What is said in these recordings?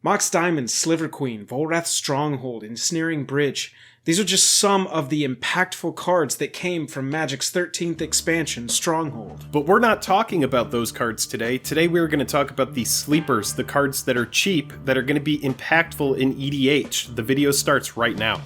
Mox Diamond, Sliver Queen, Volrath Stronghold, Ensnaring Bridge. These are just some of the impactful cards that came from Magic's 13th expansion, Stronghold. But we're not talking about those cards today. Today we're going to talk about the sleepers, the cards that are cheap, that are going to be impactful in EDH. The video starts right now.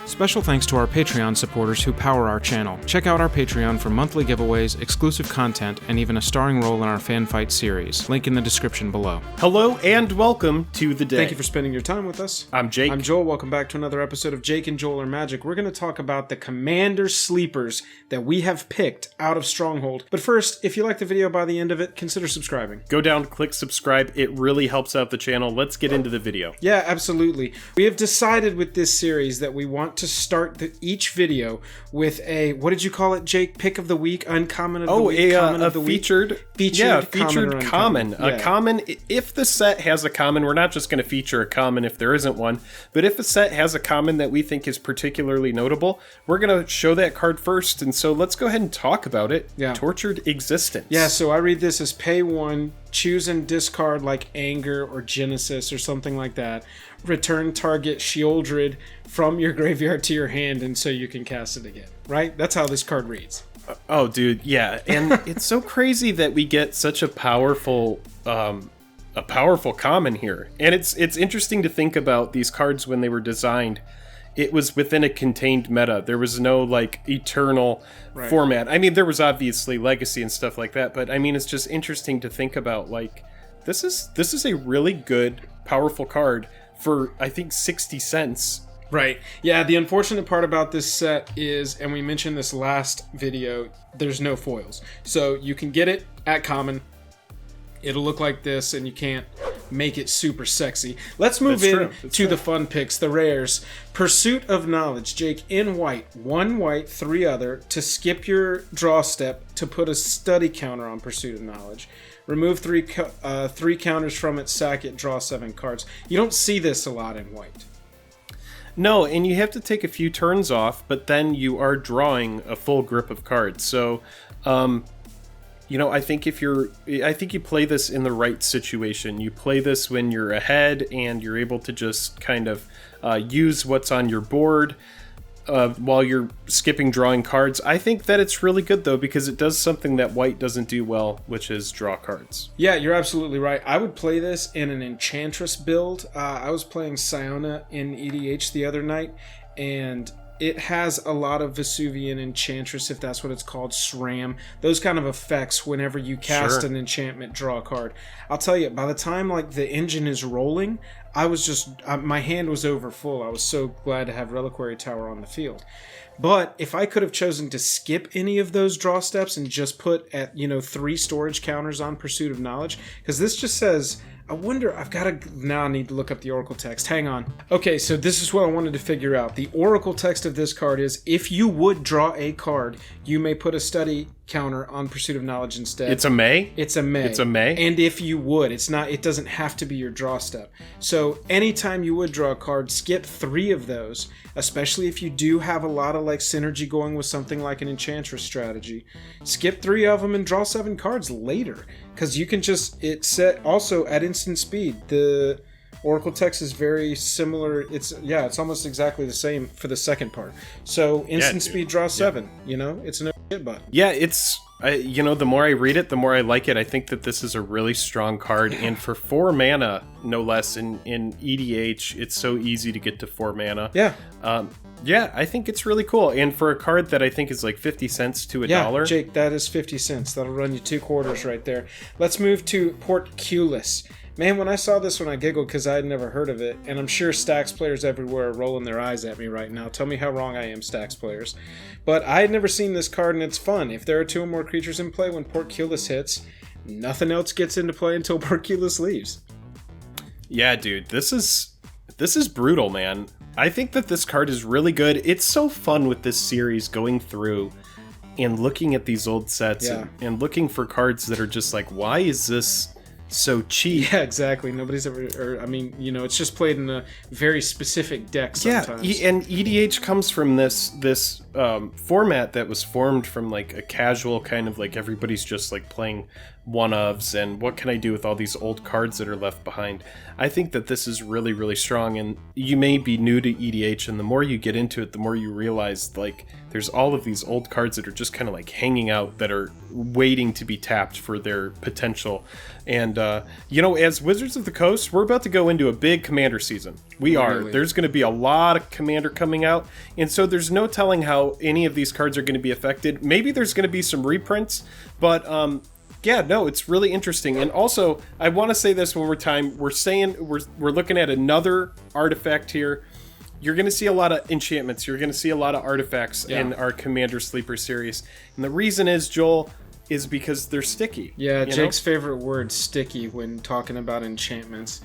Special thanks to our Patreon supporters who power our channel. Check out our Patreon for monthly giveaways, exclusive content, and even a starring role in our fan fight series. Link in the description below. Hello and welcome to the day. Thank you for spending your time with us. I'm Jake. I'm Joel. Welcome back to another episode of Jake and Joel Are Magic. We're going to talk about the Commander Sleepers that we have picked out of Stronghold. But first, if you like the video by the end of it, consider subscribing. Go down, click subscribe. It really helps out the channel. Let's get into the video. Yeah, absolutely. We have decided with this series that we want to start each video with a, what did you call it, Jake? Pick of the week, uncommon of the week, common of the featured, week? Featured common. Yeah. A common, if the set has a common, we're not just going to feature a common if there isn't one, but if a set has a common that we think is particularly notable, we're going to show that card first, and so let's go ahead and talk about it. Yeah. Tortured Existence. Yeah, so I read this as pay 1, choose and discard like Anger or Genesis or something like that. Return target Sheoldred from your graveyard to your hand, and so you can cast it again, right? That's how this card reads. Oh, dude, yeah. And it's so crazy that we get such a powerful common here. And it's interesting to think about these cards when they were designed. It was within a contained meta. There was no, like, eternal format. I mean, there was obviously Legacy and stuff like that, but, I mean, it's just interesting to think about, like, this is a really good, powerful card for, I think, 60 cents. Right. Yeah, the unfortunate part about this set is, and we mentioned this last video, there's no foils. So you can get it at common. It'll look like this, and you can't make it super sexy. Let's move to the fun picks, the rares. Pursuit of Knowledge, Jake, in white. 1 white, 3 other, to skip your draw step to put a study counter on Pursuit of Knowledge. Remove 3 counters from it, sack it, draw 7 cards. You don't see this a lot in white. No, and you have to take a few turns off, but then you are drawing a full grip of cards. So, you know, I think you play this in the right situation. You play this when you're ahead and you're able to just kind of use what's on your board while you're skipping drawing cards. I think that it's really good, though, because it does something that white doesn't do well, which is draw cards. Yeah, you're absolutely right. I would play this in an Enchantress build. I was playing Siona in EDH the other night, and it has a lot of Vesuvian Enchantress, if that's what it's called, SRAM. Those kind of effects whenever you cast an enchantment, draw a card. I'll tell you, by the time like the engine is rolling, I was just, my hand was over full. I was so glad to have Reliquary Tower on the field. But if I could have chosen to skip any of those draw steps and just put at, 3 storage counters on Pursuit of Knowledge, because this just says, I wonder, now I need to look up the Oracle text. Hang on. Okay, so this is what I wanted to figure out. The Oracle text of this card is, if you would draw a card, you may put a study counter on Pursuit of Knowledge instead. It's a may? It's a may. It's a may? And if you would, it doesn't have to be your draw step. So anytime you would draw a card, skip 3 of those, especially if you do have a lot of like synergy going with something like an Enchantress strategy. Skip 3 of them and draw 7 cards later. Because you can just, it's set also at instant speed. The Oracle text is very similar. It's almost exactly the same for the second part. So instant speed, draw 7. It's no shit button. Yeah, it's the more I read it, the more I like it. I think that this is a really strong card, and for 4 mana, no less, in EDH, it's so easy to get to 4 mana. Yeah. Yeah, I think it's really cool. And for a card that I think is like 50 cents to $1. Yeah, Jake, that is 50 cents. That'll run you 2 quarters right there. Let's move to Portcullis. Man, when I saw this one, I giggled because I had never heard of it. And I'm sure Stax players everywhere are rolling their eyes at me right now. Tell me how wrong I am, Stax players. But I had never seen this card, and it's fun. If there are 2 or more creatures in play when Portcullis hits, nothing else gets into play until Portcullis leaves. Yeah, dude, this is brutal, man. I think that this card is really good. It's so fun with this series going through and looking at these old sets and looking for cards that are just like, why is this so cheap. Yeah, exactly. Nobody's ever, or I mean, you know, it's just played in a very specific deck sometimes. Yeah, and EDH comes from this format that was formed from like a casual kind of like everybody's just like playing one-ofs and what can I do with all these old cards that are left behind. I think that this is really, really strong, and you may be new to EDH, and the more you get into it, the more you realize like there's all of these old cards that are just kind of like hanging out that are waiting to be tapped for their potential. And you know, as Wizards of the Coast, we're about to go into a big Commander season. We are. Really? There's going to be a lot of Commander coming out, and so there's no telling how any of these cards are going to be affected. Maybe there's going to be some reprints, but yeah, no, it's really interesting. And also, I want to say this one more time. We're saying we're looking at another artifact here. You're going to see a lot of enchantments. You're going to see a lot of artifacts in our Commander Sleeper series. And the reason is, Joel, is because they're sticky. Yeah, Jake's favorite word, sticky, when talking about enchantments.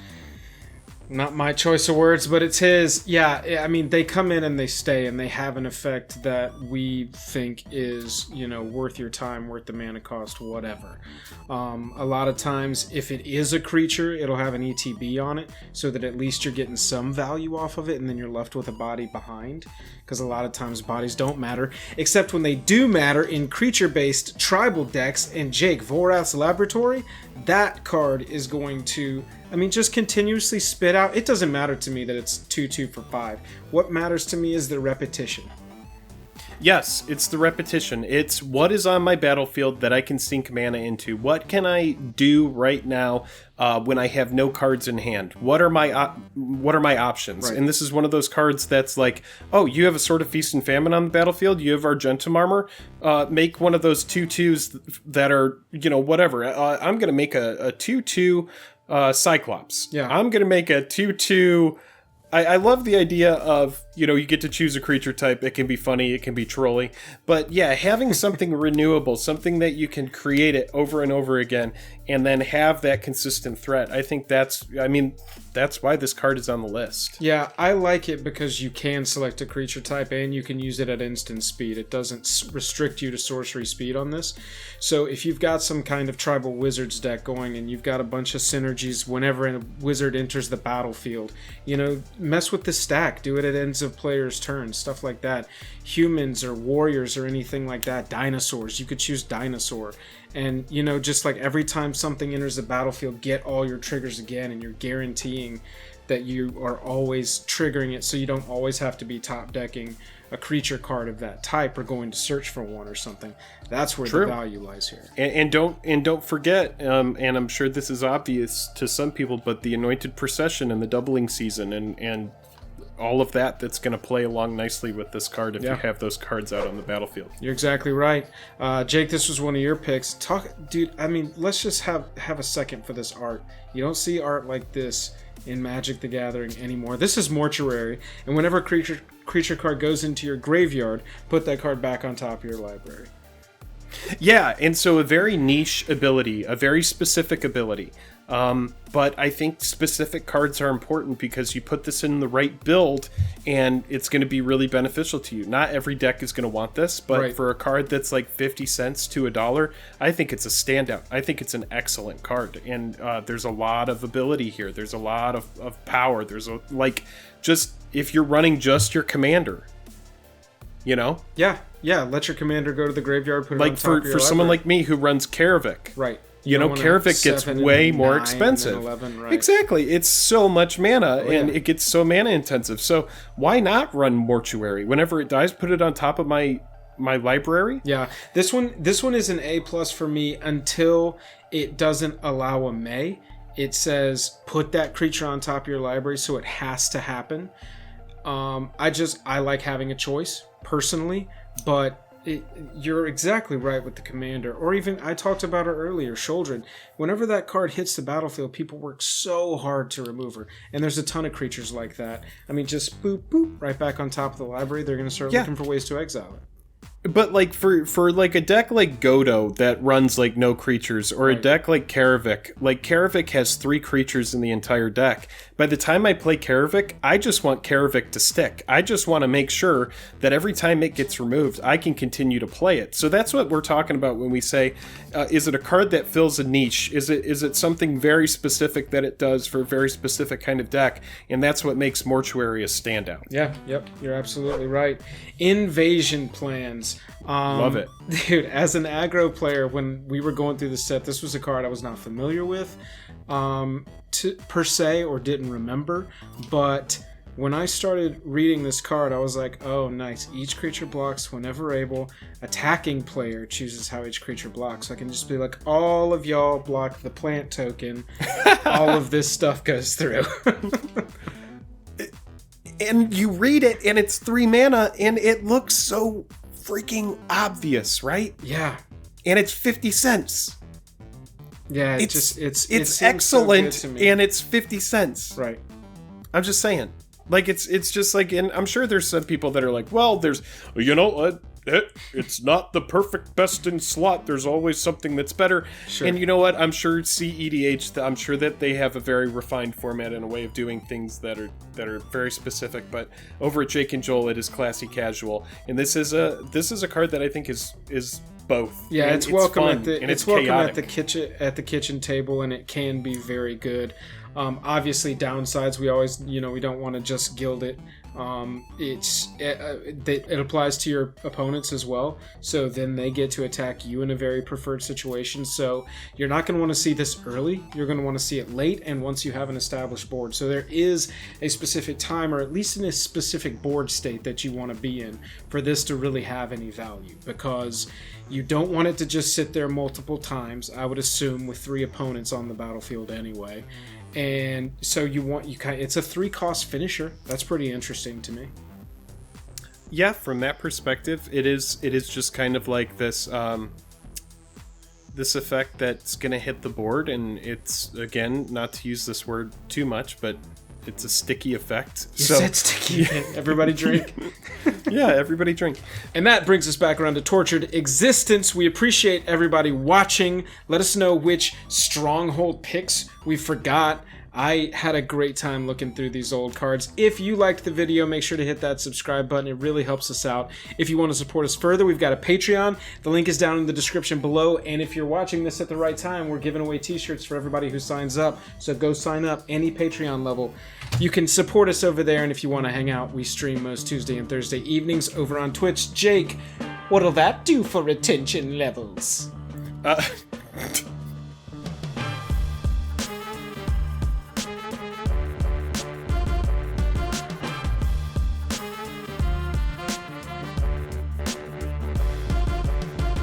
Not my choice of words, but it's his. Yeah, I mean, they come in and they stay, and they have an effect that we think is, you know, worth your time, worth the mana cost, whatever. A lot of times, if it is a creature, it'll have an ETB on it, so that at least you're getting some value off of it, and then you're left with a body behind. Because a lot of times bodies don't matter, except when they do matter in creature-based tribal decks. And Jake, Vorath's Laboratory, that card is going to, I mean, just continuously spit out. It doesn't matter to me that it's 2/2 for 5. What matters to me is the repetition. Yes, it's the repetition. It's what is on my battlefield that I can sink mana into. What can I do right now when I have no cards in hand? What are my options? Right. And this is one of those cards that's like, oh, you have a Sword of Feast and Famine on the battlefield. You have Argentum Armor. Make one of those 2/2s that are, you know, whatever. I'm going to make a 2/2 Cyclops. Yeah. I'm going to make a 2/2. I love the idea of, you know, you get to choose a creature type. It can be funny, it can be trolly. But yeah, having something renewable, something that you can create it over and over again, and then have that consistent threat. I think that's why this card is on the list. Yeah, I like it because you can select a creature type and you can use it at instant speed. It doesn't restrict you to sorcery speed on this. So if you've got some kind of tribal wizards deck going and you've got a bunch of synergies whenever a wizard enters the battlefield, you know, mess with the stack. Do it at ends of players' turns, stuff like that. Humans or warriors or anything like that. Dinosaurs, you could choose dinosaur. And, you know, just like every time something enters the battlefield, get all your triggers again, and you're guaranteeing that you are always triggering it, so you don't always have to be top decking a creature card of that type or going to search for one or something. That's where the value lies here. And don't forget, and I'm sure this is obvious to some people, but the Anointed Procession and the doubling season and all of that's going to play along nicely with this card if you have those cards out on the battlefield. You're exactly right. Jake, this was one of your picks. Dude, I mean, let's just have a second for this art. You don't see art like this in Magic the Gathering anymore. This is Mortuary, and whenever a creature card goes into your graveyard, put that card back on top of your library. Yeah, and so a very niche ability, a very specific ability. But I think specific cards are important because you put this in the right build and it's going to be really beneficial to you. Not every deck is going to want this, but for a card that's like 50 cents to $1, I think it's a standout. I think it's an excellent card. And there's a lot of ability here. There's a lot of power. There's just if you're running just your commander, you know? Yeah. Let your commander go to the graveyard, put it on top of your library. For someone like me who runs Karavik. Right. You know, Karavik gets way more expensive. 11, right. Exactly. It's so much mana, and it gets so mana intensive. So why not run Mortuary? Whenever it dies, put it on top of my library. Yeah. This one is an A+ for me until it doesn't allow a May. It says put that creature on top of your library, so it has to happen. I like having a choice personally, but you're exactly right with the commander. Or even, I talked about her earlier, Sholdred. Whenever that card hits the battlefield, people work so hard to remove her. And there's a ton of creatures like that. I mean, just boop, boop, right back on top of the library. They're going to start looking for ways to exile it. But like for like a deck like Godo that runs like no creatures, or a deck like Karavik has 3 creatures in the entire deck, By the time I play Karavik, I just want Karavik to stick. I just want to make sure that every time it gets removed, I can continue to play it. So that's what we're talking about when we say, is it a card that fills a niche? Is it something very specific that it does for a very specific kind of deck? And that's what makes Mortuary a standout. Yeah, yep, you're absolutely right. Invasion plans. Love it. Dude, as an aggro player, when we were going through the set, this was a card I was not familiar with per se, or didn't remember, but when I started reading this card, I was like, oh, nice. Each creature blocks whenever able. Attacking player chooses how each creature blocks. So I can just be like, all of y'all block the plant token. All of this stuff goes through. And you read it, and it's 3 mana, and it looks so freaking obvious, right? Yeah. And it's 50 cents. Yeah, it's excellent, so and it's 50 cents. Right. I'm just saying. Like, it's just like, and I'm sure there's some people that are like, well, there's, it's not the perfect best in slot. There's always something that's better. Sure. And you know what? I'm sure EDH, I'm sure that they have a very refined format and a way of doing things that are very specific. But over at Jake and Joel, it is classy casual, and this is a card that I think is both. Yeah, and it's welcome fun, at the and it's welcome chaotic. at the kitchen table, and it can be very good. Obviously, downsides, we always, we don't want to just gild it. It applies to your opponents as well, so then they get to attack you in a very preferred situation. So you're not going to want to see this early. You're going to want to see it late, and once you have an established board. So there is a specific time, or at least in a specific board state, that you want to be in for this to really have any value, because you don't want it to just sit there multiple times, I would assume, with 3 opponents on the battlefield anyway. And so it's a 3-cost finisher. That's pretty interesting to me. Yeah, from that perspective, it is just kind of like this this effect that's going to hit the board, and it's, again, not to use this word too much, but it's a sticky effect. You said sticky. Everybody drink. Yeah, everybody drink. And that brings us back around to Tortured Existence. We appreciate everybody watching. Let us know which Stronghold picks we forgot. I had a great time looking through these old cards. If you liked the video, make sure to hit that subscribe button. It really helps us out. If you want to support us further, we've got a Patreon. The link is down in the description below. And if you're watching this at the right time, we're giving away t-shirts for everybody who signs up. So go sign up, any Patreon level. You can support us over there. And if you want to hang out, we stream most Tuesday and Thursday evenings over on Twitch. Jake, what'll that do for retention levels?